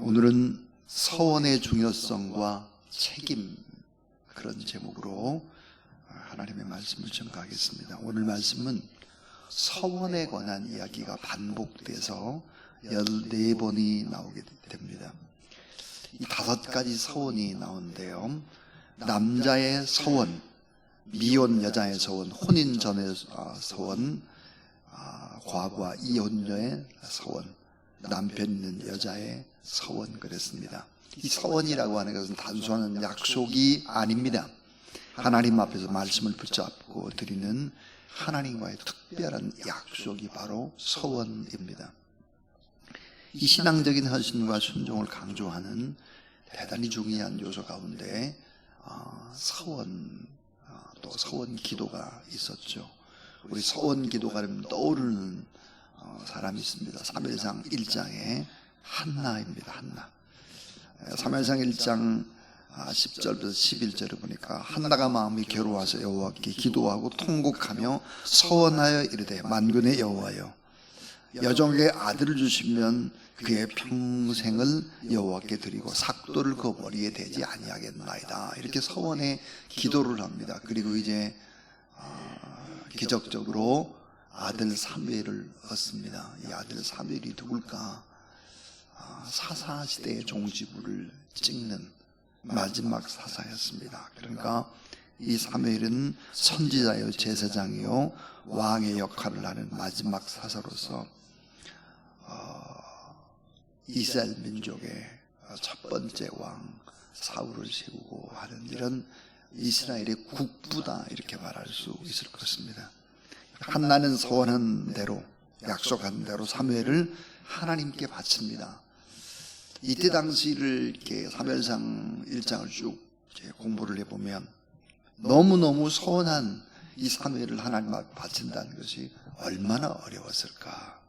오늘은 서원의 중요성과 책임, 그런 제목으로 하나님의 말씀을 전가하겠습니다. 오늘 말씀은 서원에 관한 이야기가 반복돼서 14번이 나오게 됩니다. 이 5가지 서원이 나오는데요, 남자의 서원, 미혼 여자의 서원, 혼인 전의 서원, 과부와 이혼녀의 서원, 남편 있는 여자의 서원, 그랬습니다. 이 서원이라고 하는 것은 단순한 약속이 아닙니다. 하나님 앞에서 말씀을 붙잡고 드리는 하나님과의 특별한 약속이 바로 서원입니다. 이 신앙적인 헌신과 순종을 강조하는 대단히 중요한 요소 가운데 서원, 또 서원 기도가 있었죠. 우리 서원 기도가 떠오르는 사람이 있습니다. 사무엘상 1장에 한나입니다. 한나. 사무엘상 1장 10절부터 11절을 보니까 한나가 마음이 괴로워서 여호와께 기도하고 통곡하며 서원하여 이르되, 만군의 여호와여, 여종에게 아들을 주시면 그의 평생을 여호와께 드리고 삭도를 그 머리에 대지 아니하겠나이다. 이렇게 서원의 기도를 합니다. 그리고 이제 기적적으로 아들 사무엘을 얻습니다. 이 아들 사무엘이 누굴까? 사사시대의 종지부를 찍는 마지막 사사였습니다. 그러니까 이 사무엘은 선지자요, 제사장이요, 왕의 역할을 하는 마지막 사사로서 이스라엘 민족의 첫 번째 왕 사울을 세우고 하는 이런 이스라엘의 국부다, 이렇게 말할 수 있을 것입니다. 한나는 서원한 대로, 약속한 대로 사무엘을 하나님께 바칩니다. 이때 당시를 이렇게 사무엘상 1장을 쭉 공부를 해보면 너무너무 서원한 이 사무엘을 하나님 앞에 바친다는 것이 얼마나 어려웠을까.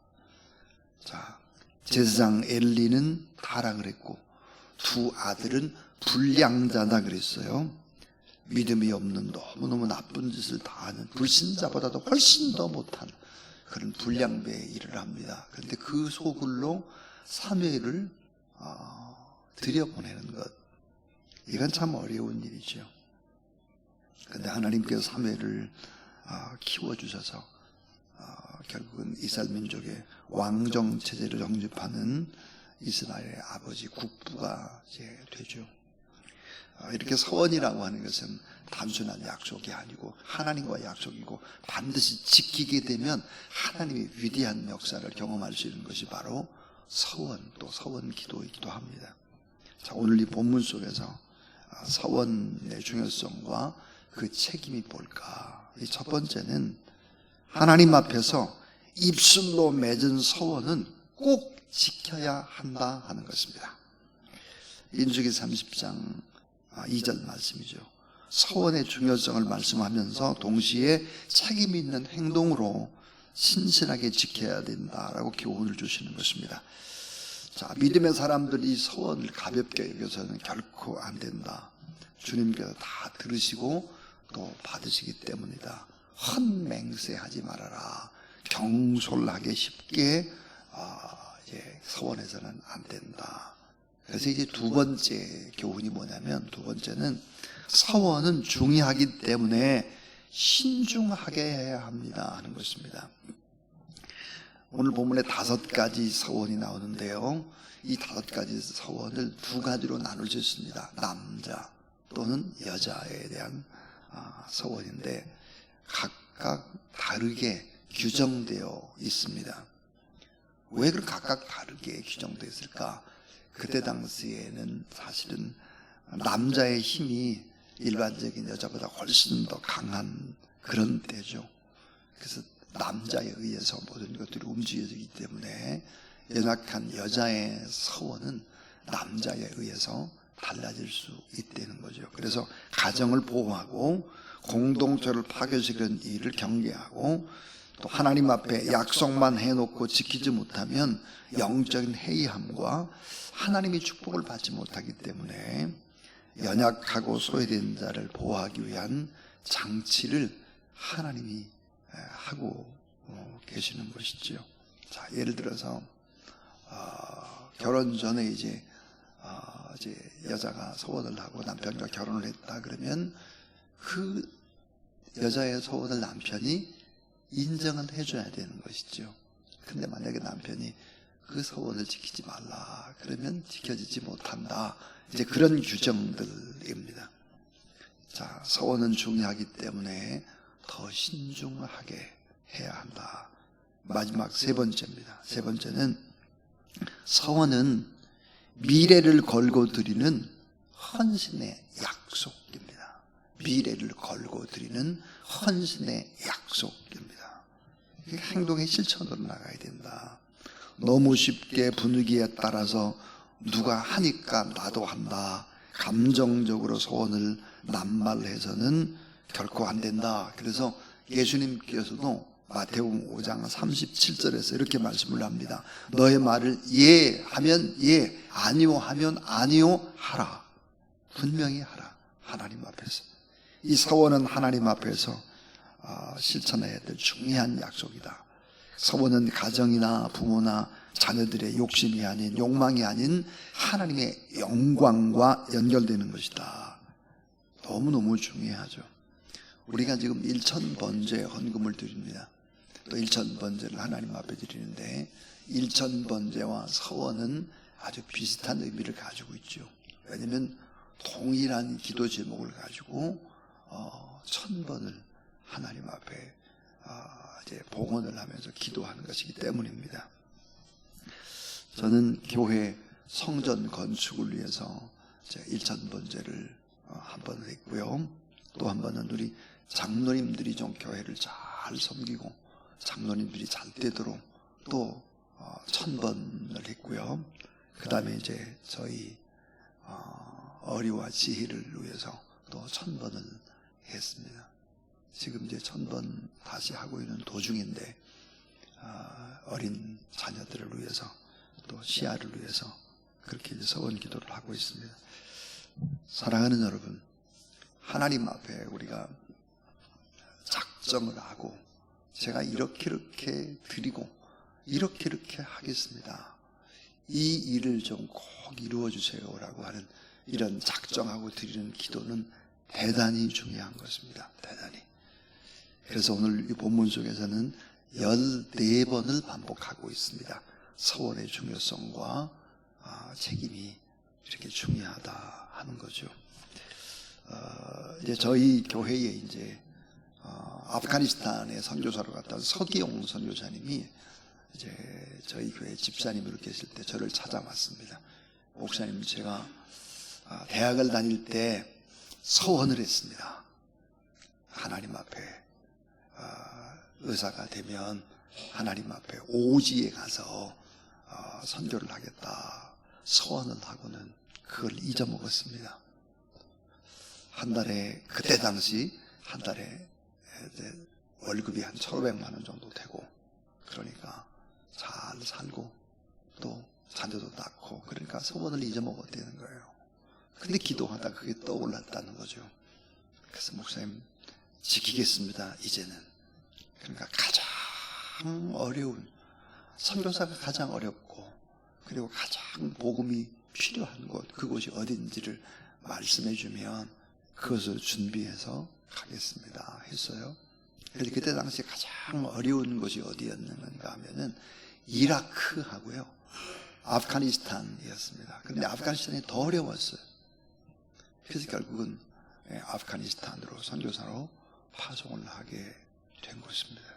자, 제사장 엘리는 타락을 했고 두 아들은 불량자다 그랬어요. 믿음이 없는 너무너무 나쁜 짓을 다하는, 불신자보다도 훨씬 더 못한 그런 불량배의 일을 합니다. 그런데 그 소굴로 사무엘을 들여보내는 것, 이건 참 어려운 일이죠. 그런데 하나님께서 사무엘을 키워주셔서 결국은 이스라엘 민족의 왕정 체제를 영접하는 이스라엘의 아버지 국부가 이제 되죠. 이렇게 서원이라고 하는 것은 단순한 약속이 아니고 하나님과의 약속이고, 반드시 지키게 되면 하나님의 위대한 역사를 경험할 수 있는 것이 바로 서원, 또 서원 기도이기도 합니다. 자, 오늘 이 본문 속에서 서원의 중요성과 그 책임이 뭘까? 이 첫 번째는 하나님 앞에서 입술로 맺은 서원은 꼭 지켜야 한다 하는 것입니다. 민수기 30장 2절 말씀이죠. 서원의 중요성을 말씀하면서 동시에 책임 있는 행동으로 신실하게 지켜야 된다라고 교훈을 주시는 것입니다. 자, 믿음의 사람들이 서원을 가볍게 여겨서는 결코 안 된다. 주님께서 다 들으시고 또 받으시기 때문이다. 헛맹세하지 말아라. 경솔하게 쉽게 서원해서는 안 된다. 그래서 이제 두 번째 교훈이 뭐냐면, 두 번째는 서원은 중요하기 때문에 신중하게 해야 합니다 하는 것입니다. 오늘 본문에 5가지 서원이 나오는데요, 이 5가지 서원을 2가지로 나눌 수 있습니다. 남자 또는 여자에 대한 서원인데 각각 다르게 규정되어 있습니다. 왜 그렇게 각각 다르게 규정되어 있을까? 그때 당시에는 사실은 남자의 힘이 일반적인 여자보다 훨씬 더 강한 그런 때죠. 그래서 남자에 의해서 모든 것들이 움직여지기 때문에 연약한 여자의 서원은 남자에 의해서 달라질 수 있다는 거죠. 그래서 가정을 보호하고 공동체를 파괴시키는 일을 경계하고, 또 하나님 앞에 약속만 해놓고 지키지 못하면 영적인 해이함과 하나님의 축복을 받지 못하기 때문에 연약하고 소외된 자를 보호하기 위한 장치를 하나님이 하고 계시는 것이죠. 자, 예를 들어서 결혼 전에 이제 이제 여자가 소원을 하고 남편과 결혼을 했다 그러면 그 여자의 소원을 남편이 인정을 해줘야 되는 것이죠. 근데 만약에 남편이 그 소원을 지키지 말라 그러면 지켜지지 못한다. 이제 그런 규정들입니다. 자, 소원은 중요하기 때문에 더 신중하게 해야 한다. 마지막 세 번째입니다. 세 번째는 소원은 미래를 걸고 드리는 헌신의 약속입니다. 미래를 걸고 드리는 헌신의 약속입니다. 행동의 실천으로 나가야 된다. 너무 쉽게 분위기에 따라서 누가 하니까 나도 한다. 감정적으로 소원을 남발해서는 결코 안 된다. 그래서 예수님께서도 마태복음 5장 37절에서 이렇게 말씀을 합니다. 너의 말을 예 하면 예, 아니요 하면 아니요 하라. 분명히 하라. 하나님 앞에서. 이 소원은 하나님 앞에서 실천해야 될 중요한 약속이다. 소원은 가정이나 부모나 자녀들의 욕심이 아닌, 욕망이 아닌 하나님의 영광과 연결되는 것이다. 너무너무 중요하죠. 우리가 지금 1,000번째 헌금을 드립니다. 또 1,000번째를 하나님 앞에 드리는데 1,000번째와 서원은 아주 비슷한 의미를 가지고 있죠. 왜냐하면 동일한 기도 제목을 가지고 1,000번을 하나님 앞에 이제 봉헌을 하면서 기도하는 것이기 때문입니다. 저는 교회 성전 건축을 위해서 1,000번째를 한 번 했고요. 또 한 번은 우리 장로님들이 좀 교회를 잘 섬기고 장로님들이 잘 되도록 또 1,000번을 했고요. 그 다음에 이제 저희 어리와 지희를 위해서 또 1,000번을 했습니다. 지금 이제 1,000번 다시 하고 있는 도중인데 어린 자녀들을 위해서 또 시야를 위해서 그렇게 이제 서원 기도를 하고 있습니다. 사랑하는 여러분, 하나님 앞에 우리가 작정을 하고 제가 이렇게 드리고 이렇게 하겠습니다. 이 일을 좀 꼭 이루어 주세요라고 하는 이런 작정하고 드리는 기도는 대단히 중요한 것입니다. 대단히. 그래서 오늘 이 본문 속에서는 14번을 반복하고 있습니다. 서원의 중요성과 책임이 이렇게 중요하다 하는 거죠. 이제 저희 교회에 이제 아프가니스탄에 선교사로 갔다 온 서기용 선교사님이 이제 저희 교회 집사님으로 계실 때 저를 찾아왔습니다. 목사님, 제가 대학을 다닐 때 서원을 했습니다. 하나님 앞에 의사가 되면 하나님 앞에 오지에 가서 선교를 하겠다 서원을 하고는 그걸 잊어먹었습니다. 한 달에 그때 당시 한 달에 월급이 한 1,500만 원 정도 되고 그러니까 잘 살고 또 자녀도 낳고 그러니까 소원을 잊어먹었다는 거예요. 근데 기도하다 그게 떠올랐다는 거죠. 그래서 목사님 지키겠습니다 이제는. 그러니까 가장 어려운 선교사가 가장 어렵고 그리고 가장 복음이 필요한 곳 그곳이 어딘지를 말씀해 주면 그것을 준비해서 가겠습니다 했어요. 그런데 그때 당시 가장 어려운 곳이 어디였는가 하면은 이라크하고요 아프가니스탄이었습니다. 그런데 아프가니스탄이 더 어려웠어요. 그래서 결국은 아프가니스탄으로 선교사로 파송을 하게 된 것입니다.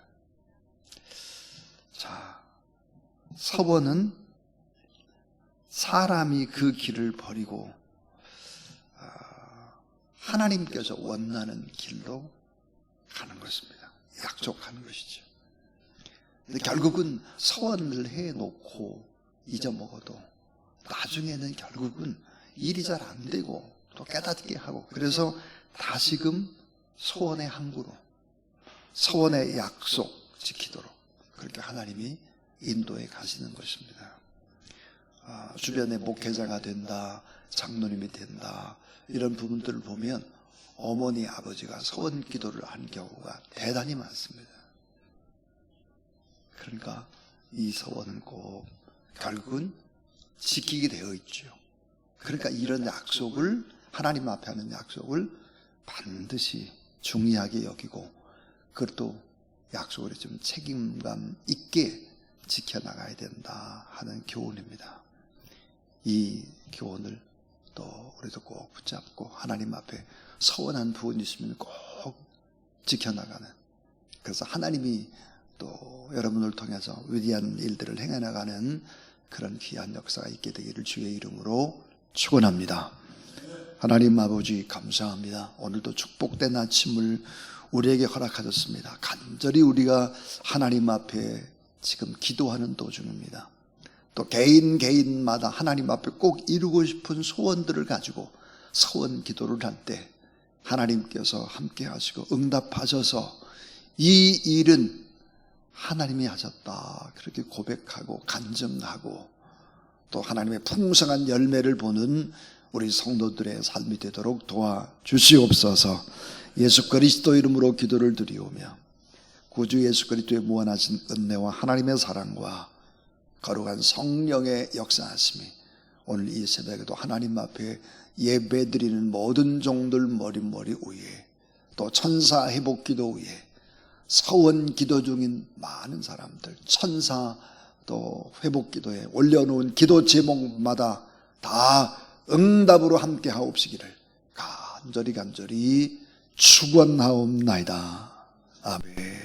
자, 서원은 사람이 그 길을 버리고 하나님께서 원하는 길로 가는 것입니다. 약속하는 것이죠. 근데 결국은 서원을 해놓고 잊어먹어도 나중에는 결국은 일이 잘 안 되고 또 깨닫게 하고 그래서 다시금 소원의 항구로 서원의 약속 지키도록 그렇게 하나님이 인도해 가시는 것입니다. 주변에 목회자가 된다, 장로님이 된다 이런 부분들을 보면 어머니 아버지가 서원 기도를 한 경우가 대단히 많습니다. 그러니까 이 서원은 꼭 결국은 지키게 되어 있죠. 그러니까 이런 약속을, 하나님 앞에 하는 약속을 반드시 중요하게 여기고, 그것도 약속을 좀 책임감 있게 지켜나가야 된다 하는 교훈입니다. 이 교훈을 또 우리도 꼭 붙잡고 하나님 앞에 서원한 부분이 있으면 꼭 지켜나가는, 그래서 하나님이 또 여러분을 통해서 위대한 일들을 행해나가는 그런 귀한 역사가 있게 되기를 주의 이름으로 축원합니다. 하나님 아버지 감사합니다. 오늘도 축복된 아침을 우리에게 허락하셨습니다. 간절히 우리가 하나님 앞에 지금 기도하는 도중입니다. 또 개인마다 하나님 앞에 꼭 이루고 싶은 소원들을 가지고 서원 기도를 할 때 하나님께서 함께 하시고 응답하셔서 이 일은 하나님이 하셨다 그렇게 고백하고 간증하고 또 하나님의 풍성한 열매를 보는 우리 성도들의 삶이 되도록 도와주시옵소서. 예수 그리스도 이름으로 기도를 드리오며 구주 예수 그리스도의 무한하신 은혜와 하나님의 사랑과 거룩한 성령의 역사하심이 오늘 이 새벽에도 하나님 앞에 예배드리는 모든 종들 머리 위에, 또 천사 회복기도 위에, 서원 기도 중인 많은 사람들, 천사 또 회복기도에 올려놓은 기도 제목마다 다 응답으로 함께 하옵시기를 간절히 축원하옵나이다. 아멘.